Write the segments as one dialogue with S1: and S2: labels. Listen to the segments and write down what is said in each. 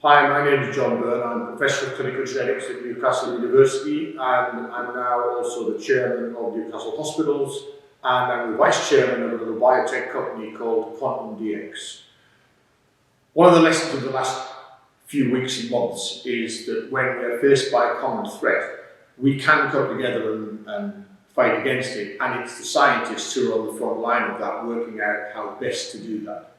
S1: Hi, my name is John Byrne. I'm Professor of Clinical Genetics at Newcastle University, and I'm now also the Chairman of Newcastle Hospitals, and I'm the Vice Chairman of a little biotech company called Quantum DX. One of the lessons of the last few weeks and months is that when we're faced by a common threat, we can come together and fight against it, and it's the scientists who are on the front line of that, working out how best to do that.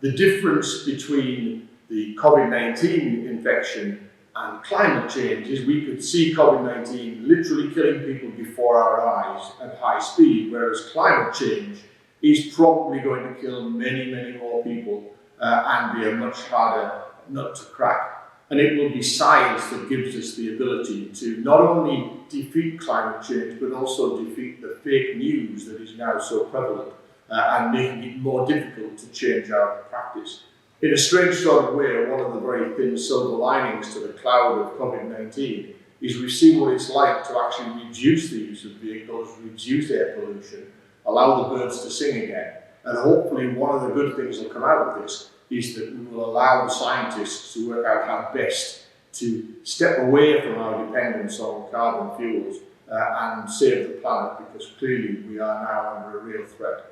S1: The difference between the COVID-19 infection and climate change is we could see COVID-19 literally killing people before our eyes at high speed, whereas climate change is probably going to kill many, many more people and be a much harder nut to crack. And it will be science that gives us the ability to not only defeat climate change, but also defeat the fake news that is now so prevalent and making it more difficult to change our practice. In a strange sort of way, one of the very thin silver linings to the cloud of COVID-19 is we've seen what it's like to actually reduce the use of vehicles, reduce air pollution, allow the birds to sing again. And hopefully one of the good things that will come out of this is that we will allow the scientists to work out how best to step away from our dependence on carbon fuels and save the planet, because clearly we are now under a real threat.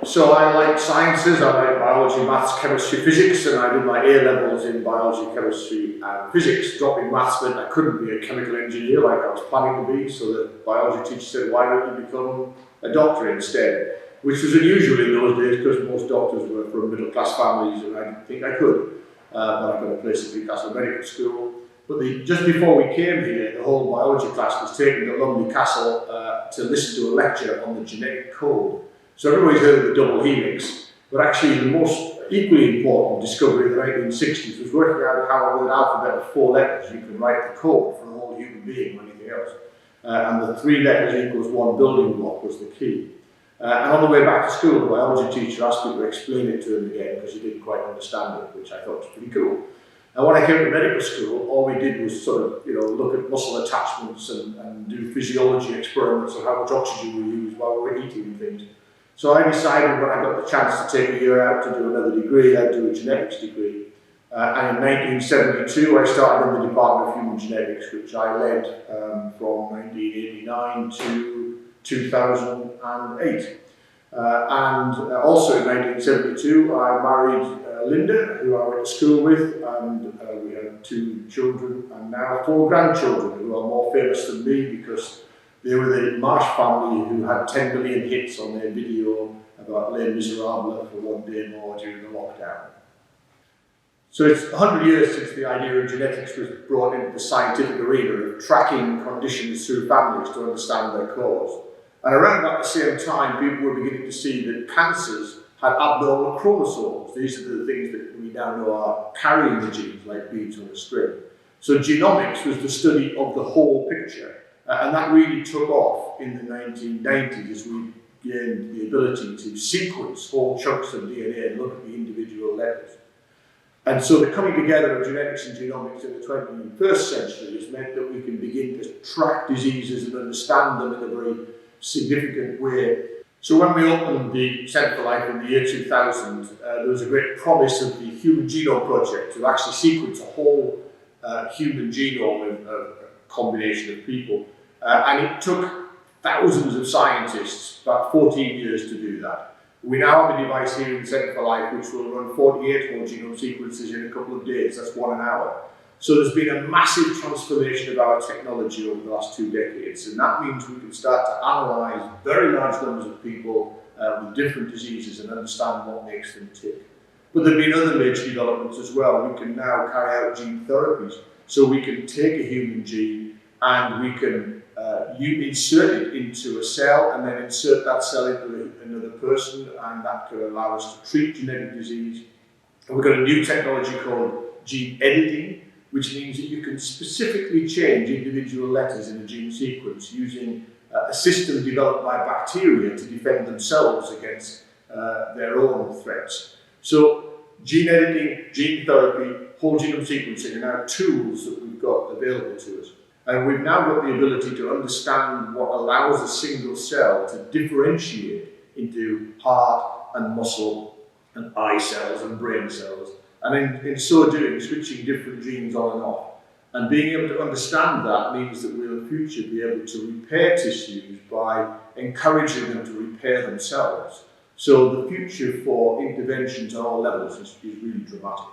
S1: So I like sciences, I like biology, maths, chemistry, physics, and I did my A-levels in biology, chemistry and physics. Dropping maths meant I couldn't be a chemical engineer like I was planning to be, so the biology teacher said, why don't you become a doctor instead? Which was unusual in those days because most doctors were from middle-class families and I didn't think I could. But I got a place at Newcastle Medical School. But just before we came here, the whole biology class was taken to Lumley Castle to listen to a lecture on the genetic code. So everybody's heard of the double helix, but actually the most equally important discovery of the 1960s was working out how with an alphabet of 4 letters you can write the code for a whole human being or anything else. And the 3 letters equals 1 building block was the key. And on the way back to school, the biology teacher asked me to explain it to him again because he didn't quite understand it, which I thought was pretty cool. And when I came to medical school, all we did was sort of, look at muscle attachments and do physiology experiments on how much oxygen we use while we were eating and things. So I decided when I got the chance to take a year out to do another degree, I'd do a genetics degree. And in 1972, I started in the Department of Human Genetics, which I led from 1989 to 2008. And also in 1972, I married Linda, who I went to school with, and we had 2 children and now 4 grandchildren who are more famous than me because they were the Marsh family who had 10 million hits on their video about Les Miserables for one day more during the lockdown. So it's 100 years since the idea of genetics was brought into the scientific arena of tracking conditions through families to understand their cause. And around about the same time, people were beginning to see that cancers had abnormal chromosomes. These are the things that we now know are carrying the genes like beads on a string. So genomics was the study of the whole picture. And that really took off in the 1990s as we gained the ability to sequence whole chunks of DNA and look at the individual letters. And so the coming together of genetics and genomics in the 21st century has meant that we can begin to track diseases and understand them in a very significant way. So when we opened the Centre for Life in the year 2000, there was a great promise of the Human Genome Project to actually sequence a whole human genome of a combination of people. And it took thousands of scientists about 14 years to do that. We now have a device here in the Centre for Life which will run 48 whole genome sequences in a couple of days. That's 1 an hour. So there's been a massive transformation of our technology over the last 2 decades, and that means we can start to analyse very large numbers of people with different diseases and understand what makes them tick. But there have been other major developments as well. We can now carry out gene therapies. So we can take a human gene and we can insert it into a cell and then insert that cell into another person, and that could allow us to treat genetic disease. And we've got a new technology called gene editing, which means that you can specifically change individual letters in a gene sequence using a system developed by bacteria to defend themselves against their own threats. So gene editing, gene therapy, whole genome sequencing are now tools that we've got available to us. And we've now got the ability to understand what allows a single cell to differentiate into heart and muscle and eye cells and brain cells and in so doing, switching different genes on and off. And being able to understand that means that we'll in the future be able to repair tissues by encouraging them to repair themselves. So the future for interventions at all levels is really dramatic.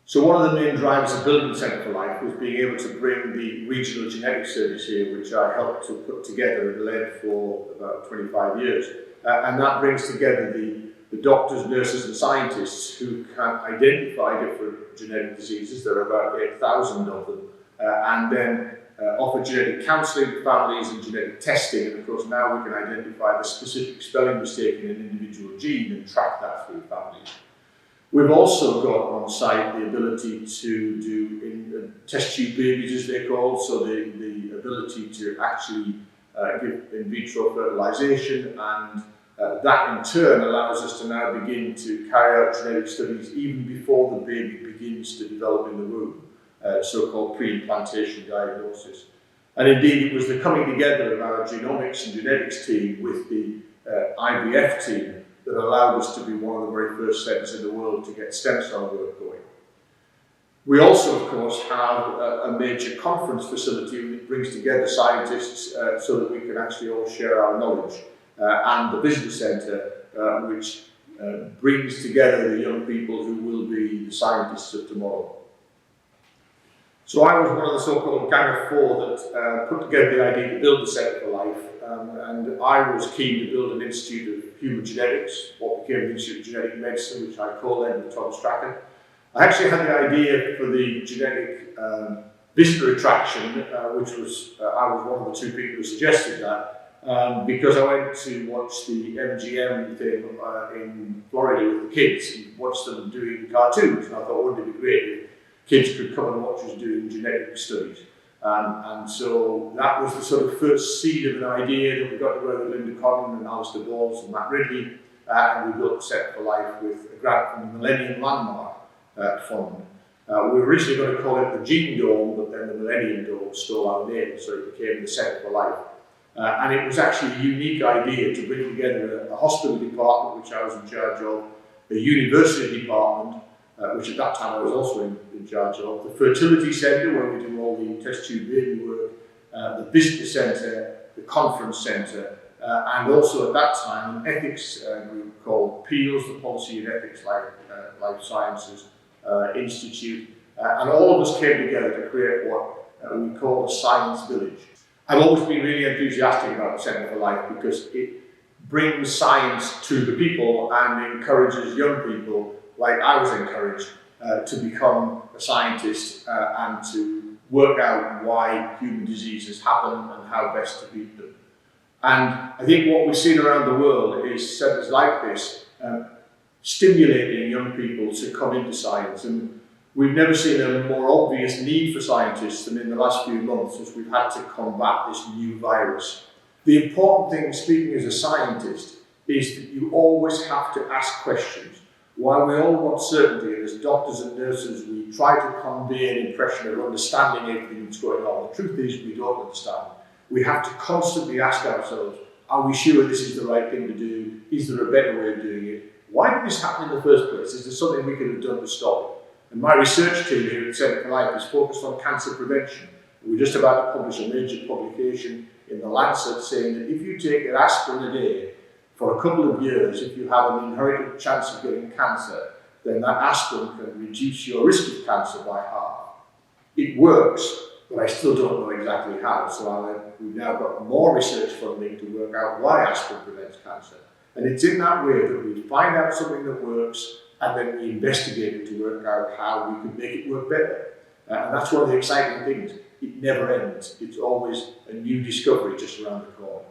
S1: So one of the main drivers of building the Centre for Life was being able to bring the regional genetic service here, which I helped to put together and led for about 25 years. And that brings together the doctors, nurses and scientists who can identify different genetic diseases. There are about 8,000 of them. And then offer genetic counselling to families and genetic testing. And of course now we can identify the specific spelling mistake in an individual gene and track that through families. We've also got on site the ability to do test tube babies, as they're called, so the ability to actually give in vitro fertilization, and that in turn allows us to now begin to carry out genetic studies even before the baby begins to develop in the womb, so-called pre-implantation diagnosis. And indeed it was the coming together of our genomics and genetics team with the IVF team that allowed us to be one of the very first centres in the world to get stem cell work going. We also, of course, have a major conference facility that brings together scientists so that we can actually all share our knowledge, and the business centre, which brings together the young people who will be the scientists of tomorrow. So I was one of the so-called gang of four that put together the idea to build the Centre for Life, and I was keen to build an Institute of Human Genetics, what became the Institute of Genetic Medicine, which I co-led with Tom Strachan. I actually had the idea for the genetic visitor attraction, which was, I was one of the two people who suggested that, because I went to watch the MGM thing in Florida with the kids and watched them doing cartoons, and I thought, wouldn't it be great if kids could come and watch us doing genetic studies. And so that was the sort of first seed of an idea that we got together with Linda Cotton and Alistair Bowles and Matt Ridley, and we built the Centre for Life with a grant from the Millennium Landmark Fund. We were originally going to call it the Gene Dome, but then the Millennium Dome stole our name, so it became the Centre for Life. And it was actually a unique idea to bring together a hospital department, which I was in charge of, a university department, which at that time I was also in charge of, the fertility centre where we do all the test tube baby work, the visitor centre, the conference centre, and also at that time an ethics group called PEALS, the Policy and Ethics Life Sciences Institute, and all of us came together to create what we call a science village. I've always been really enthusiastic about the Centre for Life because it brings science to the people and encourages young people, like I was encouraged, to become a scientist and to work out why human diseases happen and how best to beat them. And I think what we've seen around the world is centres like this stimulating young people to come into science. And we've never seen a more obvious need for scientists than in the last few months as we've had to combat this new virus. The important thing, speaking as a scientist, is that you always have to ask questions. While we all want certainty, and as doctors and nurses we try to convey an impression of understanding everything that's going on, the truth is we don't understand. We have to constantly ask ourselves, are we sure this is the right thing to do? Is there a better way of doing it? Why did this happen in the first place? Is there something we could have done to stop it? And my research team here at Centre for Life is focused on cancer prevention. We're just about to publish a major publication in the Lancet saying that if you take an aspirin a day for a couple of years, if you have an inherited chance of getting cancer, then that aspirin can reduce your risk of cancer by half. It works, but I still don't know exactly how. So we've now got more research funding to work out why aspirin prevents cancer. And it's in that way that we find out something that works, and then we investigate it to work out how we can make it work better. And that's one of the exciting things. It never ends. It's always a new discovery just around the corner.